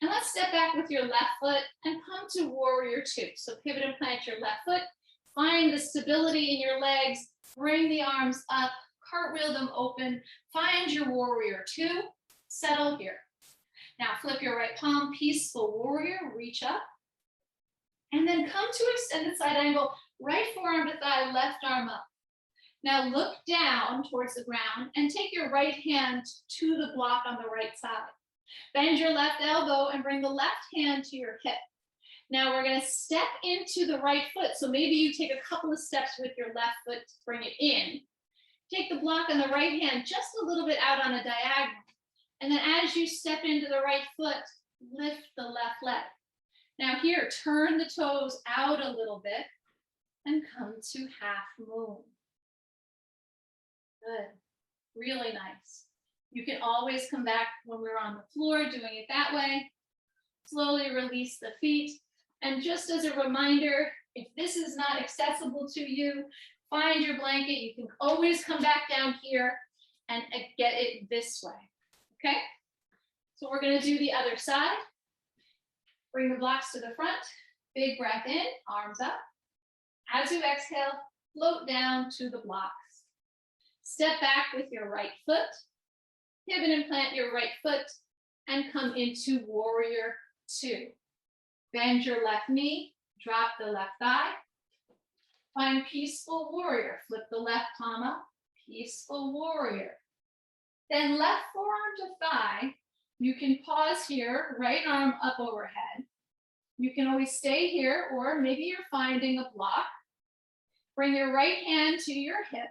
And let's step back with your left foot and come to warrior two. So pivot and plant your left foot. Find the stability in your legs. Bring the arms up, cartwheel them open. Find your warrior two. Settle here. Now flip your right palm, peaceful warrior, reach up. And then come to extended side angle, right forearm to thigh, left arm up. Now look down towards the ground and take your right hand to the block on the right side. Bend your left elbow and bring the left hand to your hip. Now we're gonna step into the right foot. So maybe you take a couple of steps with your left foot to bring it in. Take the block on the right hand just a little bit out on a diagonal. And then as you step into the right foot, lift the left leg. Now here, turn the toes out a little bit and come to half moon. Good, really nice. You can always come back when we're on the floor doing it that way. Slowly release the feet. And just as a reminder, if this is not accessible to you, find your blanket. You can always come back down here and get it this way, okay? So we're gonna do the other side. Bring the blocks to the front. Big breath in, arms up. As you exhale, float down to the blocks. Step back with your right foot. Pivot and plant your right foot and come into warrior two. Bend your left knee, drop the left thigh. Find peaceful warrior, flip the left palm up, peaceful warrior. Then left forearm to thigh, you can pause here, right arm up overhead. You can always stay here, or maybe you're finding a block. Bring your right hand to your hip.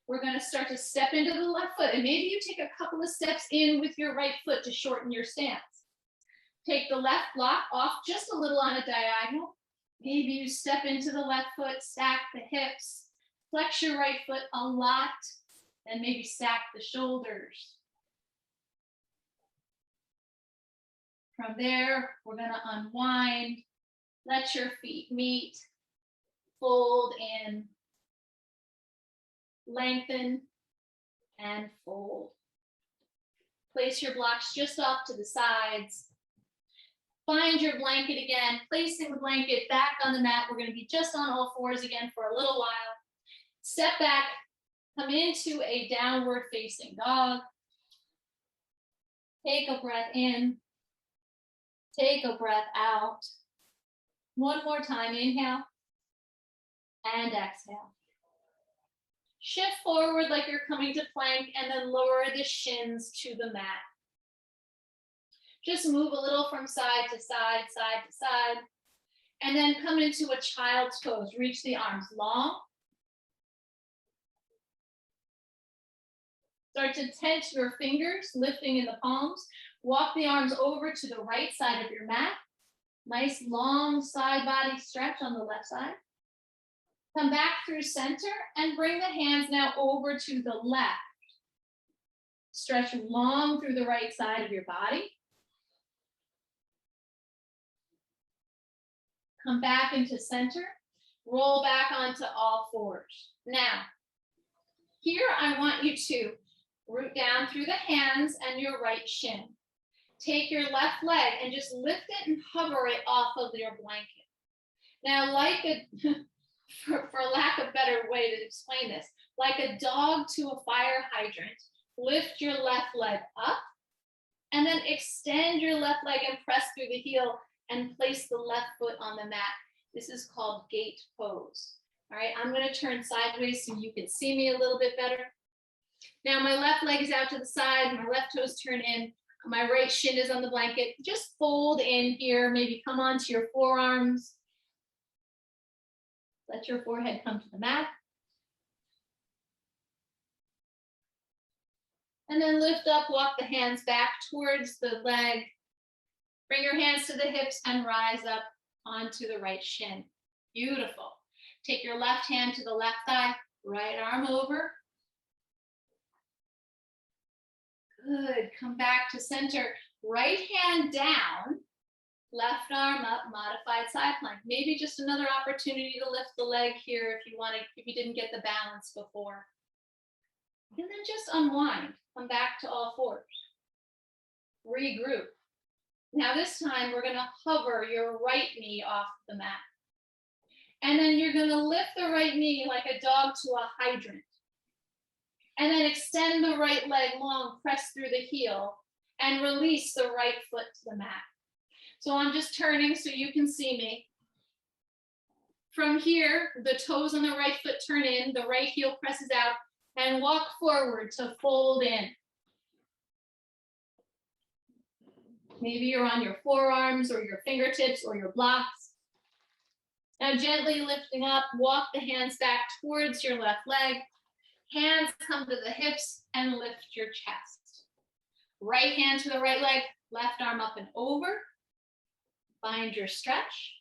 We're gonna start to step into the left foot, and maybe you take a couple of steps in with your right foot to shorten your stance. Take the left block off just a little on a diagonal. Maybe you step into the left foot, stack the hips, flex your right foot a lot, then maybe stack the shoulders. From there, we're gonna unwind, let your feet meet, fold in, lengthen, and fold. Place your blocks just off to the sides. Find your blanket again, placing the blanket back on the mat. We're gonna be just on all fours again for a little while. Step back, come into a downward facing dog. Take a breath in, take a breath out. One more time, inhale and exhale. Shift forward like you're coming to plank and then lower the shins to the mat. Just move a little from side to side, side to side. And then come into a child's pose. Reach the arms long. Start to tense your fingers, lifting in the palms. Walk the arms over to the right side of your mat. Nice long side body stretch on the left side. Come back through center and bring the hands now over to the left. Stretch long through the right side of your body. Come back into center. Roll back onto all fours. Now, here I want you to root down through the hands and your right shin. Take your left leg and just lift it and hover it off of your blanket. Now, like a, for lack of a better way to explain this, like a dog to a fire hydrant, lift your left leg up and then extend your left leg and press through the heel and place the left foot on the mat. This is called gate pose. All right, I'm going to turn sideways so you can see me a little bit better. Now my left leg is out to the side, my left toes turn in, my right shin is on the blanket. Just fold in here, maybe come onto your forearms. Let your forehead come to the mat. And then lift up, walk the hands back towards the leg. Bring your hands to the hips and rise up onto the right shin. Beautiful. Take your left hand to the left thigh, right arm over. Good, come back to center. Right hand down, left arm up, modified side plank. Maybe just another opportunity to lift the leg here if you didn't get the balance before. And then just unwind, come back to all fours. Regroup. Now this time we're gonna hover your right knee off the mat. And then you're gonna lift the right knee like a dog to a hydrant. And then extend the right leg long, press through the heel, and release the right foot to the mat. So I'm just turning so you can see me. From here, the toes on the right foot turn in, the right heel presses out, and walk forward to fold in. Maybe you're on your forearms or your fingertips or your blocks. Now gently lifting up, walk the hands back towards your left leg. Hands come to the hips and lift your chest. Right hand to the right leg, left arm up and over. Find your stretch.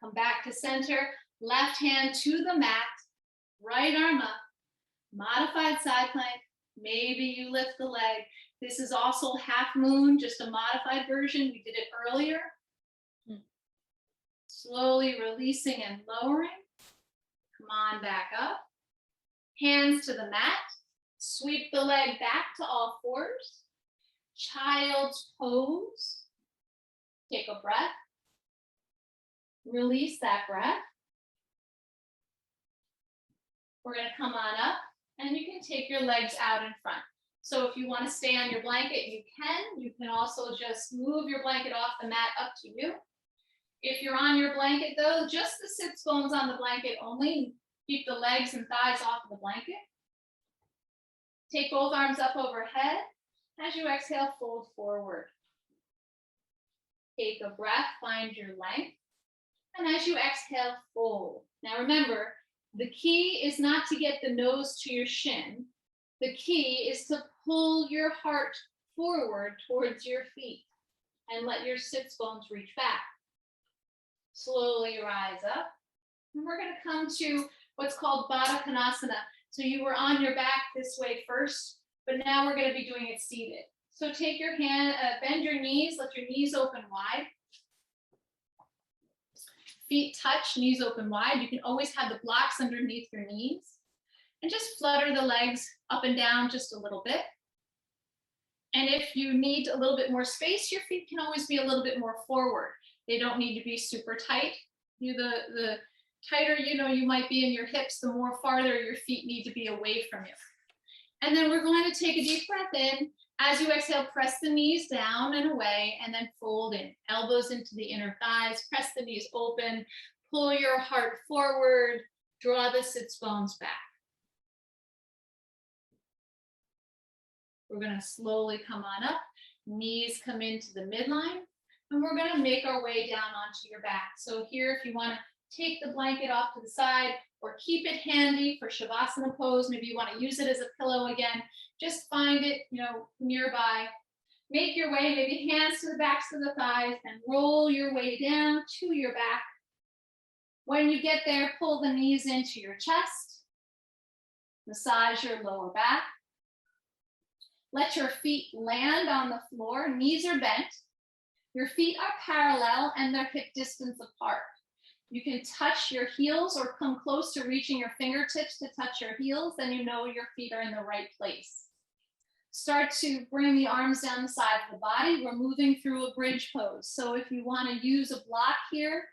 Come back to center, left hand to the mat, right arm up, modified side plank. Maybe you lift the leg. This is also half moon, just a modified version. We did it earlier. Slowly releasing and lowering. Come on back up. Hands to the mat. Sweep the leg back to all fours. Child's pose. Take a breath. Release that breath. We're going to come on up and you can take your legs out in front. So if you want to stay on your blanket, you can. You can also just move your blanket off the mat, up to you. If you're on your blanket though, just the sits bones on the blanket only. Keep the legs and thighs off of the blanket. Take both arms up overhead. As you exhale, fold forward. Take a breath, find your length. And as you exhale, fold. Now remember, the key is not to get the nose to your shin. The key is to pull your heart forward towards your feet and let your sits bones reach back. Slowly rise up. And we're going to come to what's called Baddha Konasana. So you were on your back this way first, but now we're going to be doing it seated. So take your hand, bend your knees, let your knees open wide. Feet touch, knees open wide. You can always have the blocks underneath your knees. And just flutter the legs up and down just a little bit. And if you need a little bit more space, your feet can always be a little bit more forward. They don't need to be super tight. The tighter you might be in your hips, the more farther your feet need to be away from you. And then we're going to take a deep breath in. As you exhale, press the knees down and away, and then fold in. Elbows into the inner thighs, press the knees open, pull your heart forward, draw the sits bones back. We're gonna slowly come on up, knees come into the midline, and we're gonna make our way down onto your back. So here, if you wanna take the blanket off to the side or keep it handy for Shavasana pose, maybe you wanna use it as a pillow again, just find it, nearby. Make your way, maybe hands to the backs of the thighs, and roll your way down to your back. When you get there, pull the knees into your chest. Massage your lower back. Let your feet land on the floor. Knees are bent. Your feet are parallel and they're hip distance apart. You can touch your heels or come close to reaching your fingertips to touch your heels, then you know your feet are in the right place. Start to bring the arms down the side of the body. We're moving through a bridge pose. So if you want to use a block here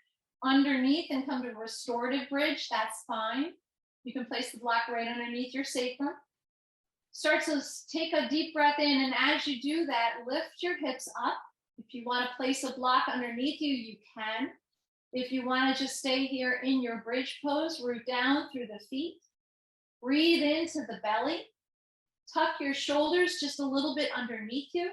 underneath and come to a restorative bridge, that's fine. You can place the block right underneath your sacrum. Start to take a deep breath in, and as you do that, lift your hips up. If you want to place a block underneath you, you can. If you want to just stay here in your bridge pose, root down through the feet. Breathe into the belly. Tuck your shoulders just a little bit underneath you.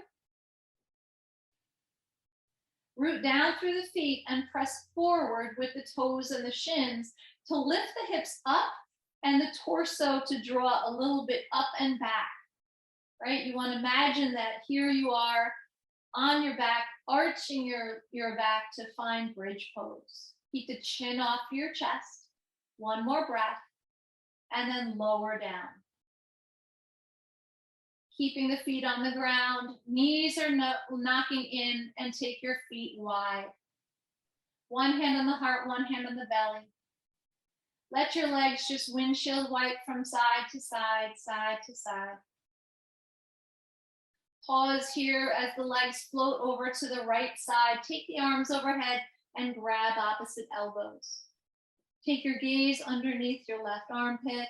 Root down through the feet and press forward with the toes and the shins to lift the hips up and the torso to draw a little bit up and back, right? You want to imagine that here you are on your back, arching your back to find bridge pose. Keep the chin off your chest. One more breath, and then lower down. Keeping the feet on the ground, knees are knocking in, and take your feet wide. One hand on the heart, one hand on the belly. Let your legs just windshield wipe from side to side, side to side. Pause here as the legs float over to the right side. Take the arms overhead and grab opposite elbows. Take your gaze underneath your left armpit.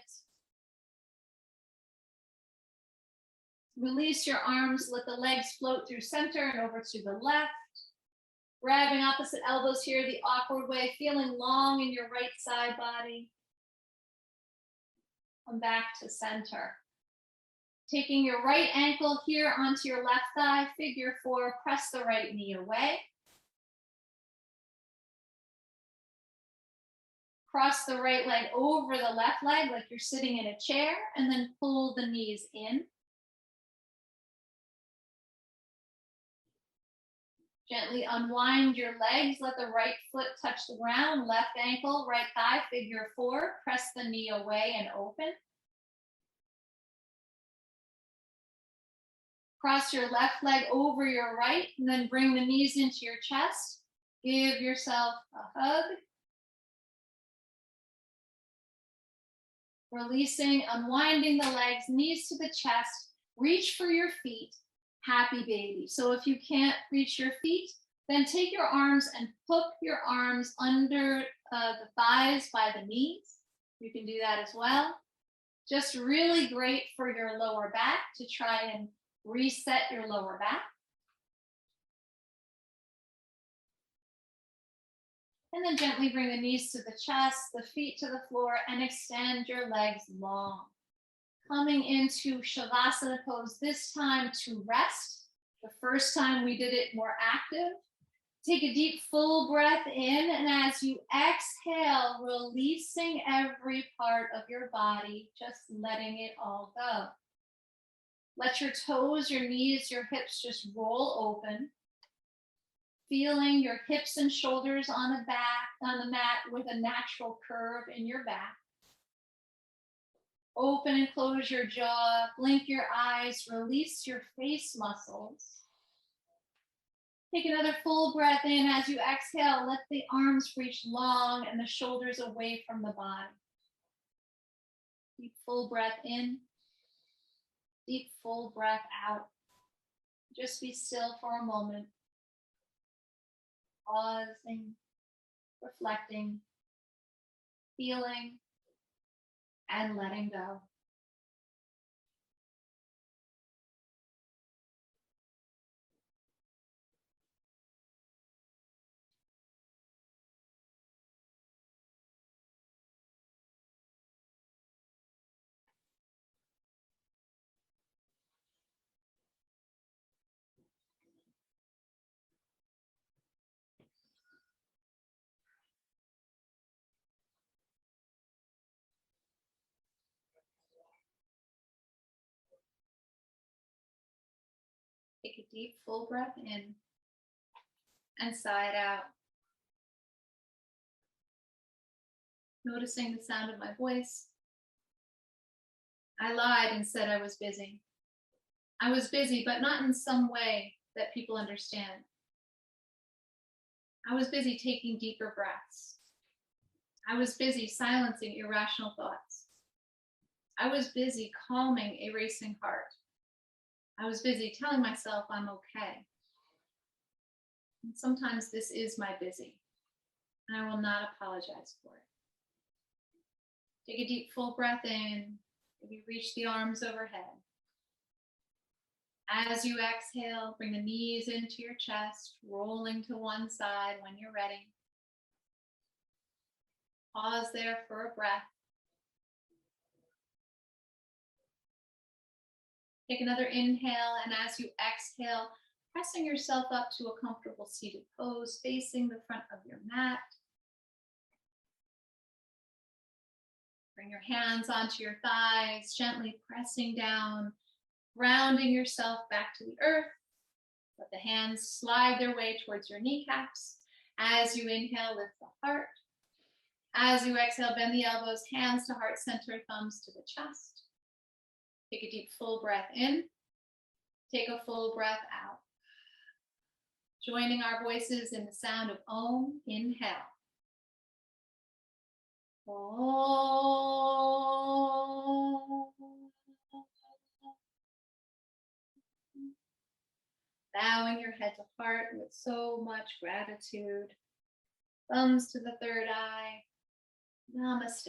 Release your arms, let the legs float through center and over to the left. Grabbing opposite elbows here the awkward way, feeling long in your right side body. Come back to center. Taking your right ankle here onto your left thigh, figure four, press the right knee away. Cross the right leg over the left leg like you're sitting in a chair, and then pull the knees in. Gently unwind your legs, let the right foot touch the ground, left ankle, right thigh, figure four, press the knee away and open. Cross your left leg over your right, and then bring the knees into your chest. Give yourself a hug. Releasing, unwinding the legs, knees to the chest, reach for your feet. Happy baby. So if you can't reach your feet, then take your arms and hook your arms under the thighs by the knees. You can do that as well. Just really great for your lower back to try and reset your lower back. And then gently bring the knees to the chest, the feet to the floor, and extend your legs long. Coming into Shavasana pose, this time to rest. The first time we did it more active. Take a deep full breath in, and as you exhale, releasing every part of your body, just letting it all go. Let your toes, your knees, your hips just roll open. Feeling your hips and shoulders on the mat with a natural curve in your back. Open and close your jaw, blink your eyes, release your face muscles. Take another full breath in. As you exhale, let the arms reach long and the shoulders away from the body. Deep full breath in, deep full breath out. Just be still for a moment. Pausing, reflecting, feeling, and letting go. deep, full breath in and sigh it out. Noticing the sound of my voice. I lied and said I was busy. I was busy, but not in some way that people understand. I was busy taking deeper breaths. I was busy silencing irrational thoughts. I was busy calming a racing heart. I was busy telling myself I'm okay. And sometimes this is my busy, and I will not apologize for it. Take a deep, full breath in. Maybe reach the arms overhead. As you exhale, bring the knees into your chest, rolling to one side when you're ready. Pause there for a breath. Take another inhale, and as you exhale, pressing yourself up to a comfortable seated pose, facing the front of your mat. Bring your hands onto your thighs, gently pressing down, grounding yourself back to the earth. Let the hands slide their way towards your kneecaps. As you inhale, lift the heart. As you exhale, bend the elbows, hands to heart center, thumbs to the chest. Take a deep, full breath in. Take a full breath out. Joining our voices in the sound of Om. Inhale. Om. Bowing your head to heart with so much gratitude. Thumbs to the third eye. Namaste.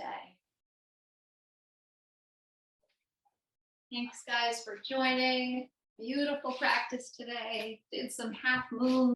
Thanks, guys, for joining. Beautiful practice today. Did some half moon